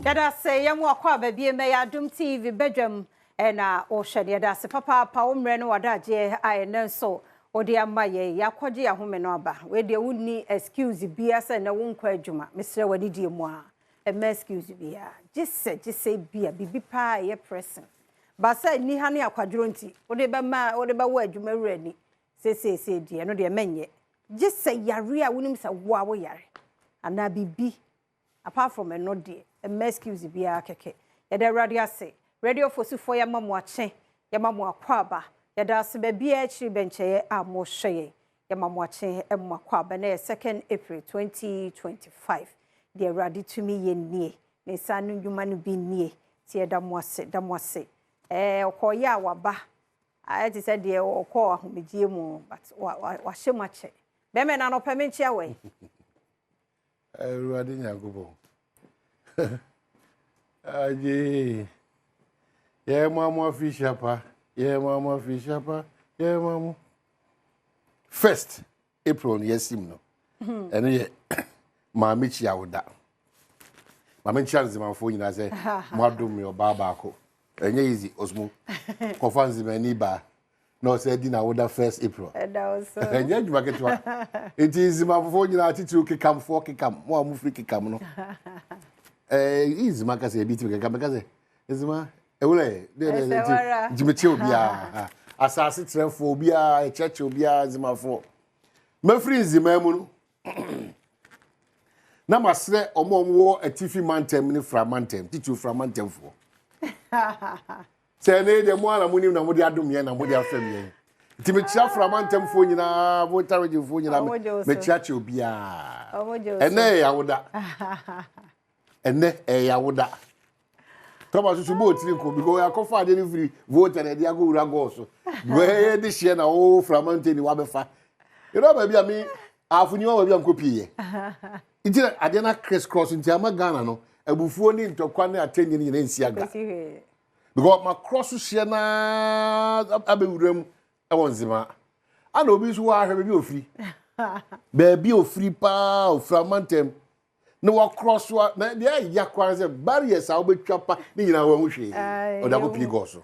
Yada say yamu akwa baby me ya Adom TV bedwam na o hwede yada se papa pa wo mre no wadaje aye nanso odi amaye yakwaje ahome no aba we de wuni excuse bia se na wo nkwa adwuma mesre wadi die mu a excuse bia gise bia bibi pa ye pressing ba se ni ha ne akwadro nti odi be ma odi be wo adwuma wura ni se die no de menye gise yare a wonim se wo a wo yare ana bibi apart from no de excuse bia keke yada radio say radio fosufo ya mamu ache ya mamu akwaba yada se bia chi bencheye amo hweye ya mamu ache emo akwaba na 2nd April 2025 de radio to me ye nie ne sanu ndwuma no bi nie tie da mo ase okoya waba ti said de okọ ahomedie mu but wa hyemu ache be me na no pemenchi awe radio nyagobo aje ye mama fishapa ye mama 1st April yesim no eno ye mama chi awoda mama chi anzimafo nyina se mo adom me oba ako enye easy osmo kofanzi mani ba no se di na awoda 1st April enye adwuma ketwa enti zimafo nyina atitu kekam mo amufri kekam no izima kase biti kekam kase izima ewule de jimeti obia asase trefo obia echeche obia zimafo mafri zima mu no na masre omomwo atifi mantem ni framantem titu framantem fo se ne de mo ana munim na mo de adom ye na mo de afam ye timechia framantem fo nyina votarege fo nyina mechiache obia ene ya woda Thomas subo tiri ko because ya kofa de free vote na dia go ura go so we de share na o framantem ni wa befa you know baby ami afuni wa baby am copy ye iti ade na cross nti ama Ghana no abufuo ni ntokwa na atenye ni nsi aga because ma cross share na abewuram e wonzima ana obi so wa hwe baby ofri pa oframantem no wa cross wa na dia ya kwanze barriers a obetwa pa ni nyina wa hwe o da go pigo so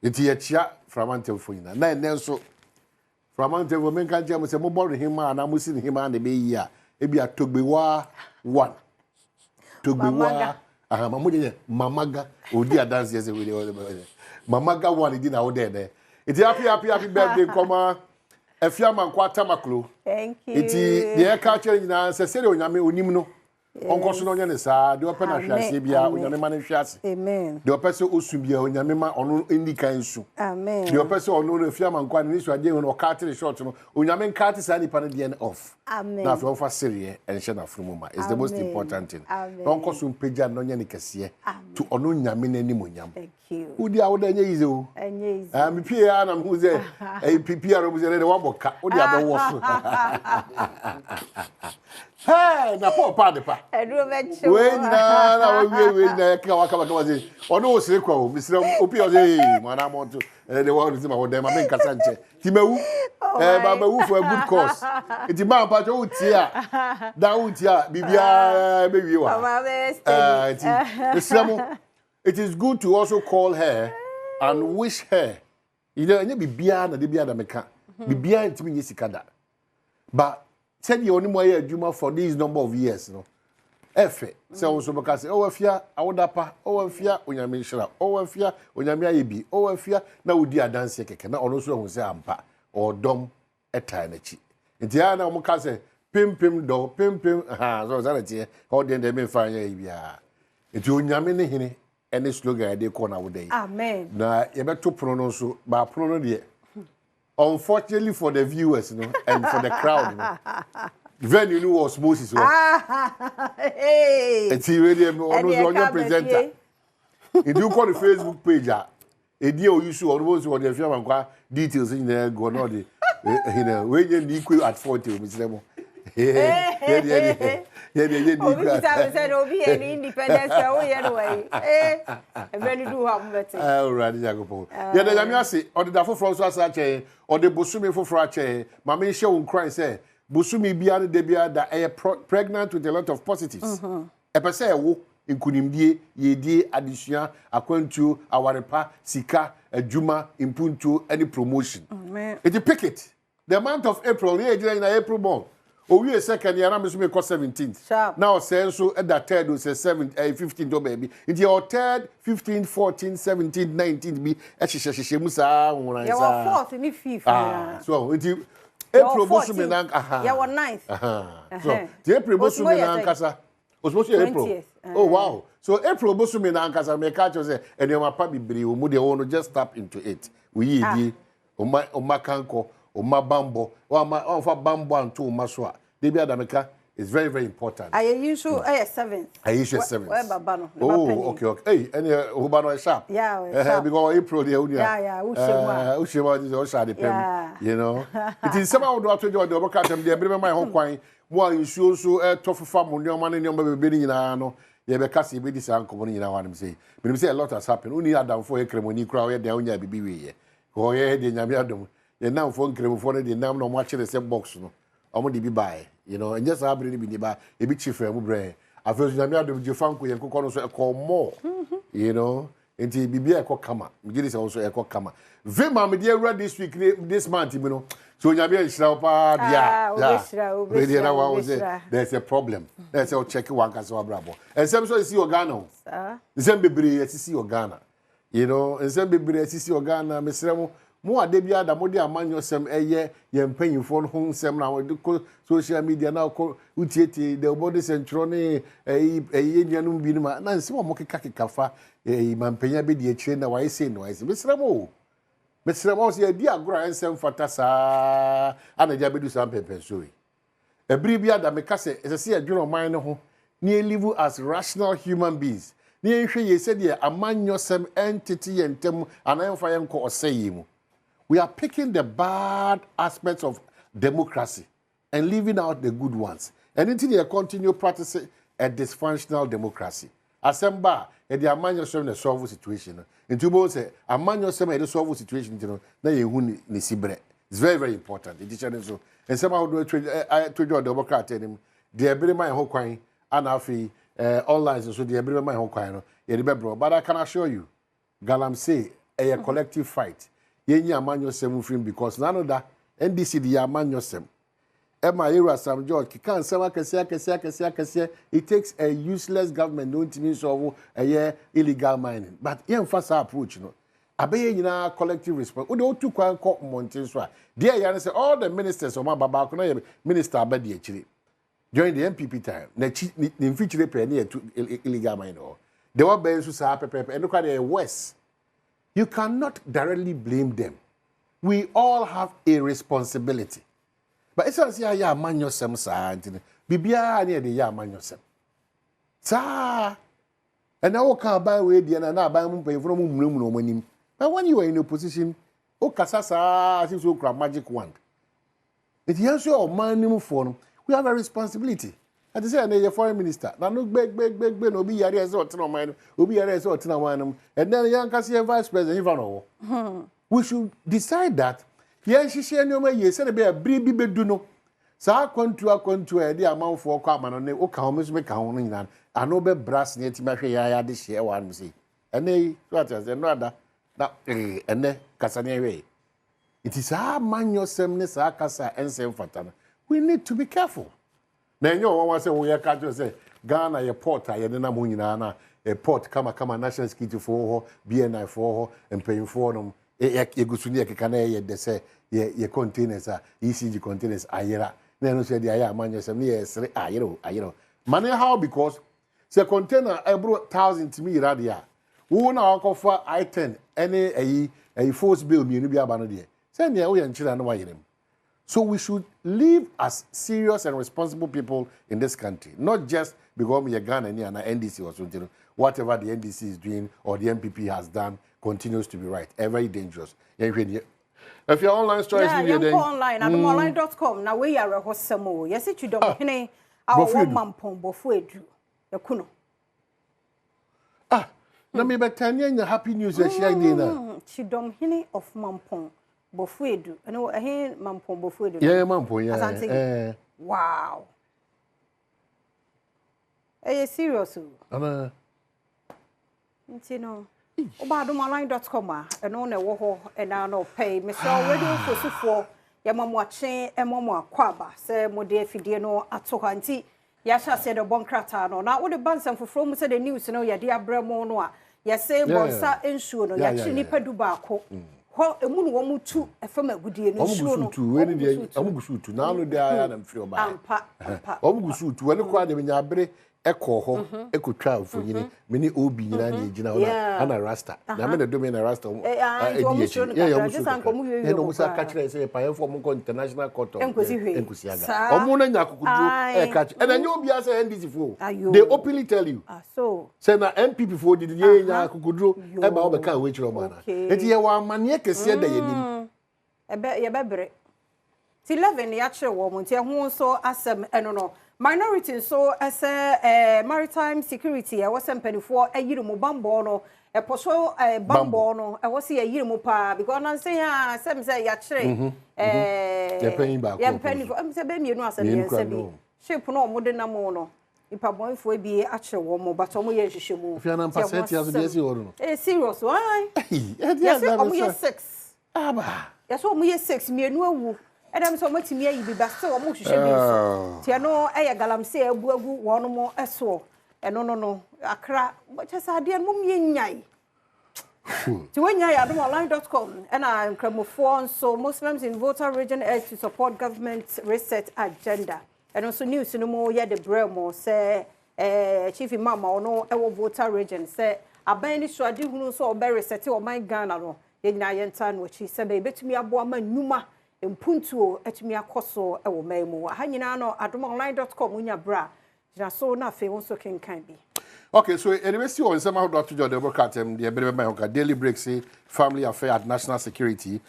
iti ya chia framantem fo nyina na enenso framantem wo menka jam se mo boro hima na mo si hima na be yi a ebi atogbewa 1 togbewa mama je mamaga odi adanse ese we mamaga 1 di na wo de iti happy birthday koma efiama nkwata maklo thank you iti de ka chere nyina se sere onyame onim no onko so no nya ne sa de opa na hwase bia onyame ma ne hwase amen de opa se osu bia onyame ma ono endika nsu amen de opa se ono no efiama nkwa ne so ade no ka tere short no onyame nka ate sa ni pa ne de off amen na so fa sere en hye na frumuma is the most important thing onko so mpeja no nya ne kese to ono nyame na nim onyam thank you udi awoda nya yize o enye yize mi pie ya na mu ze pipi aro mu ze de waboka udi abewo so hey na pa de pa edu mecho we na we na ka waka ze ono o sire kwa o misira opi o ze mana monto de wa zi ma wo de ma me nkasa nche ti mewu ba mewu for a good cause iti ba pa cho utia da utia bibia be wi wa iti misira it is good to also call her and wish her you know nya bibia na de bia da meka bibia ntimi nyi sikada but said you only more adwuma for this number of years no efe say wo so beka say o afia awodapa o afia onyame nhira o afia onyame ayebi o afia na wodi adanse keke na ono so hu say ampa odom etai na chi nti ya na mo ka say pimpim so zanati o de me fa ya bia nti onyame ne hene ene slogan de ko na wodai amen na ye beto prono no so ba prono de unfortunately for the viewers, you know, and for the crowd, you know, venue was Moses. Hey, it's really on your presenter. If you call the Facebook page, a deal you should almost what the film and details in there go on the you know, when you equal at 40, Miss Lemo. Yeah. Said Obi and independence anyway. I really do have better. All right, Jacopo. Yeah, the Yamiasi, or the Dafo from Sache, or the Busumi for Frache, Mammy show cry say, Busumi beyond the Bia that I am pregnant with a lot of positives. A per se, nkunimdie yedie adesua akwantuo awarepa sika adwuma impuntuo any promotion it pick it the month of April in April month we second year am so me 17th now say so at that third say 15th do baby into your third 15th 14th 17th 19th be ehyehyehye mu saa wona ya wa 4th ni 5th so into April bosu me nan ya wa 9th so the April bosu me nan kasa supposed to April oh wow so April bosu me nan kasa me catch say enema pa bibiri o mu de won just tap into it we yi o ma kanko Oma bambo, or for bambo and two maswa. Debi Adameka is very, very important. I usually 7th. I usually 7th. Oh, okay. Hey, any Ubano is sharp. Yeah, because April the Unia. Yeah, Ushima is also the pen. You know, it is somehow do after the Overcast and the Bremen my home coin. More insurance so tough farm on your money, your baby in ano. You be kasi be this uncle in our one say. But we say a lot has happened. Only Adam for a cremoni crowd down here be we. Go ahead in Yamiadum. The now phone creme for the name no watching the same box no omo de bi buy you know and just abri bi ni ba e bi chief mu bre afro nyame adom je fanko yen kokko no so e ko more you know enti bibia e ko kama me gidi se so e ko kama vema me dey ready this week this month you know so nyame e shira pa dia there's a problem let's all check one case abrabo and some so see Ghana sir bebre see Ghana you know and some bebre see Ghana me sremo mo ade bia da mo de amanyo sem eye ye mpanyimfo no ho sem na wo ko social media na ko utieti the body central ne eye nyanum bi ma na nsem mo keka fa mampanya be de akire na why say no why say mesremo se di agora ensem fata sa anaja bedu sam pepe so ebri bia da me ka se se adweno man ne ho ne live as rational human beings ne nhwe ye se de amanyo sem entity yentem anayemfa yenko osayi mu. We are picking the bad aspects of democracy and leaving out the good ones. And until you continue practicing a dysfunctional democracy. Asemba, the amman yourself in a solve situation. And to both say, amman yourself in a solve situation, you know, na you ni sibre. It's very, very important. So, and somehow do I told you a Democrat him, the ability my whole coin, and afi online, so the ability my whole coin, but I can assure you, Galam say a collective fight. Yenyi amanyo sem film because none of that NDC the amanyo sem. Emma era Sam George kikan sama kese it takes a useless government don't mean so a illegal mining. But yen fasa approach no. Abeye nyina collective response. O de otu kwan ko mountain so a. There yan say all the ministers of my baba ko na minister abadi akire. During the MPP time na mfichire pe na illegal mining. They were ben so sa pepe and look at the west. You cannot directly blame them. We all have a responsibility. But it's as ya man yourself, sir. Bibia near the ya man yourself. Sir. And now can't buy way the and I buy pay from no money. But when you are in a position, oh Casasa, as if you grab magic wand. It is your minimum form. We have a responsibility. At the same time, foreign minister. Now look big, obi yare resort no man, obi yare resort no man. And then young Cassia vice president, even know. We should decide that. Yes, she share no way. Said be a bribi beduno. Sa kontu the amount for come on o ka homes make on in an obe brass near Timasha ya this year one see. And they what as another that and then Casania way. It is our man your semness, our casa and same fatana. We need to be careful. Now you want to say we are say Ghana a port I na mu nyina a port kama national security for BNI for and paying for them e gusunia keka na ye de say ye containers ECG containers ayera na no say the ayer amanya sem na ye sere ayero money how because say container ebro 1000 to me radia wo na akofa I10 any a force bill mi no bi aba no de say na wo ye nchira na wa yerem. So we should live as serious and responsible people in this country, not just because we are Ghana and NDC or something. Whatever the NDC is doing or the MPP has done continues to be right. Very dangerous. If you're online stories, yeah, online, adomonline.com. Now we are a hosamo. Yes, it you don't Kyidomhene of Mampong Brofoyedru murd. Now me betanya happy news share dinner. Kyidomhene of Mampong Brofoyedru. I know Mampong Brofoyedru. Yeah, Mampong, yeah. Wow. serious. Ana. Ntino. Obadomonline.com eno na wo ho ena no pay me so already fosufo ya mamwache emomo akwaba se mode afidie no ato ha nti ya sha se de bonkrata no na wo de bansan foforo mu se the news no ya de abramo no a ya se bonsa ensuo no ya chi nipa du baako ho emu no wo mutu efam agudie no ensuo no omugusutu na no de aya na mfiri oba ampa omugusutu wani kwa de nya bere eko ho ekotwa afonyini meni obi nyina na ejina ho na rasta na me na do me na rasta ya no musa ka kire say pa enfo mo international court enkusi aga omo na nya kokudro ka e na nya obi asa NDC fo they openly tell you so say na MPP fo did ye nya kokudro e ba o be ka we kire o ma na eti ye wa amane kese da yanim ye bebre ti 11 ya kire wo mo nti ho so asem eno no minority so as a maritime security I was for a year mo bambo no e poso bambo no I was a year mo pa because na say ah sem say ya kire ya penny for am say be mienu asem yen say bi shape no mo de na mo no ipa bonfo e bi a kire wo mo but omo ye hwehwe mu if you na percent ya so be see woro no serious why yes omo ye 6 aba yes omo ye 6 mienu awu Adam so much me yi ba se wo mo hwehwe bi so tie no galamse agu wono mo eso no akra chesa ade no me nyai ti wonyai adomonline.com and nkramofo so Muslims in voter region urge to support government reset agenda and also news no mo ye de bremo say chief imam ono e wo voter region say aban ni so ade hunu so obe reset o man Ghana no ye nyina ye nta no chi say be betumi abo ma numa mpuntuo atumi akoso e wo maimu ha nyina no adomonline.com unya bra jina so na fe won so kenkan bi okay so anyway see on some how to do the broadcast the be my daily break say family affair at national security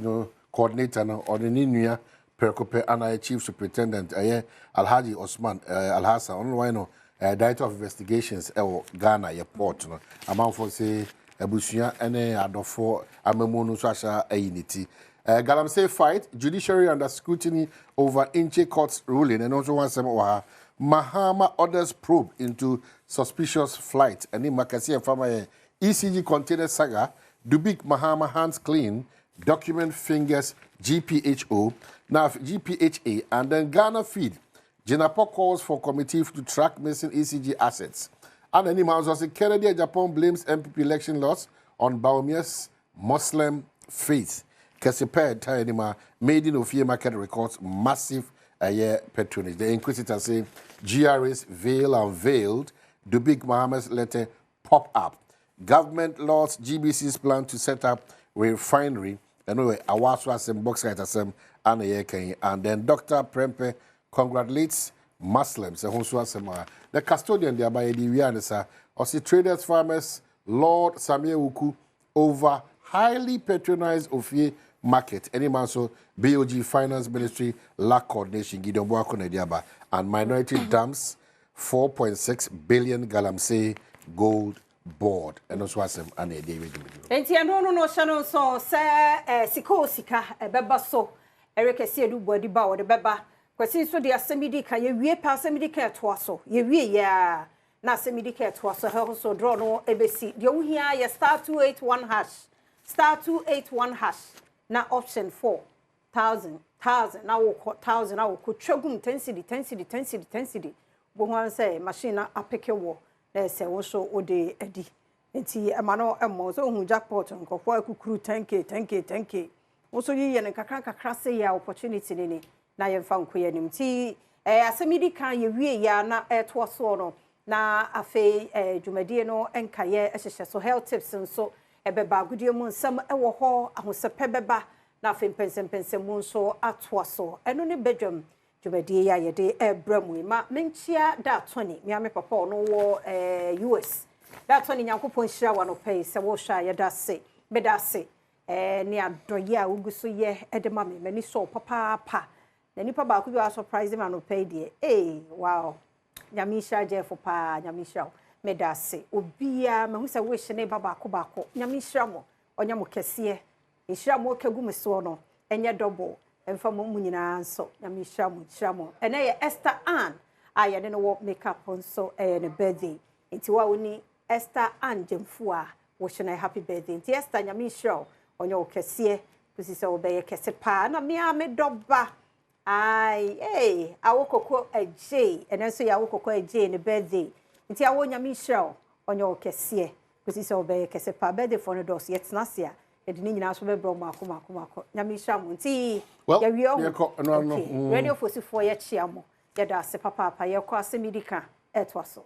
no coordinator no or the nua perkope and chief superintendent Alhaji Osman Alhassan on why no director of investigations Ghana airport no amount for say abusuya ene adofo amemonu so asha ayiniti Galamsey fight, judiciary under scrutiny over Inche Court's ruling, and also one some Mahama orders probe into suspicious flight. And in Makasi and Farmer ECG container saga, Dubik Mahama hands clean, document fingers GPHO, now GPHA, and then Ghana feed. Jinapo calls for committee to track missing ECG assets. And then also Kennedy Japan blames MPP election loss on Baumia's Muslim faith. Kesiped Tainima made in Ofia market records massive patronage. The inquisitor say GRA's veil unveiled. The big Mohammed's letter pop up. Government laws GBC's plan to set up refinery. Anyway, Awaswa some bauxite and then Dr. Prempe congratulates Muslims. The custodian there by the Wianesa also traders, farmers, Lord Samir Uku over highly patronized Ofia market. Any man so BOG Finance Ministry lack coordination Kyidomhene and minority dumps 4.6 billion Galamsey gold board. And also some and a David. And no channel so say sika beba so Eric Siedu body bow the beba. Kwesi so the assembly ka ye wie pa assembly ka to so ye wie ya na assembly ka to so he so draw no ebesi de wo hia ye star 281 hash star 281 hash na option 4,000 na wo 1,000 na wo ko twagum 10 cedi bo ho say machine na apeke wo na say wo so ode adi enti amano emo so hu jackpot nkofo akukuru 10k wo so yiye ne kakra say ya opportunity ni na ye mfa nkoye nim ti asemidi kan ye wie ya na to so no na afi dwumadie no enkaye ehhehye so health tips nso ebeba agudie mu nsam ewo ho ahosepe beba na afi pensem mu nso ato so eno ne bedwam dwumadie ya ye de ebramu ma menchia da 20 miame papa no wo US da 20 nyankopon hira wa no pay se wo hwa ye da se beda se ne adoye a uguso ye edema me mani so papa na nipa ba ku bi wa surprise ma no pay de wow nyamisha je for pa nyamisha medase obia mahu se wish ne baba ko nyamisha mo onya mo kese ehira mo kagu me so no enye double emfa mo nyina nso nyamisha mo ene ye Esther Ann aya ne no makeup nso ne birthday nti wa woni Esther Anjemfu a wo shena happy birthday nti Esther nyame show onye okese kusi se obeye kese pa na me a me doba ai awokoko aje enenso ya awokoko aje ne birthday nti awo nyame show onye okese kusi se obeye kese pa birthday for no dos yetnasia edini nyina so be bro mako nyame show nti ya wiyo no radio fosifo ya chiamo ya da se papa ye kwa se midika etwaso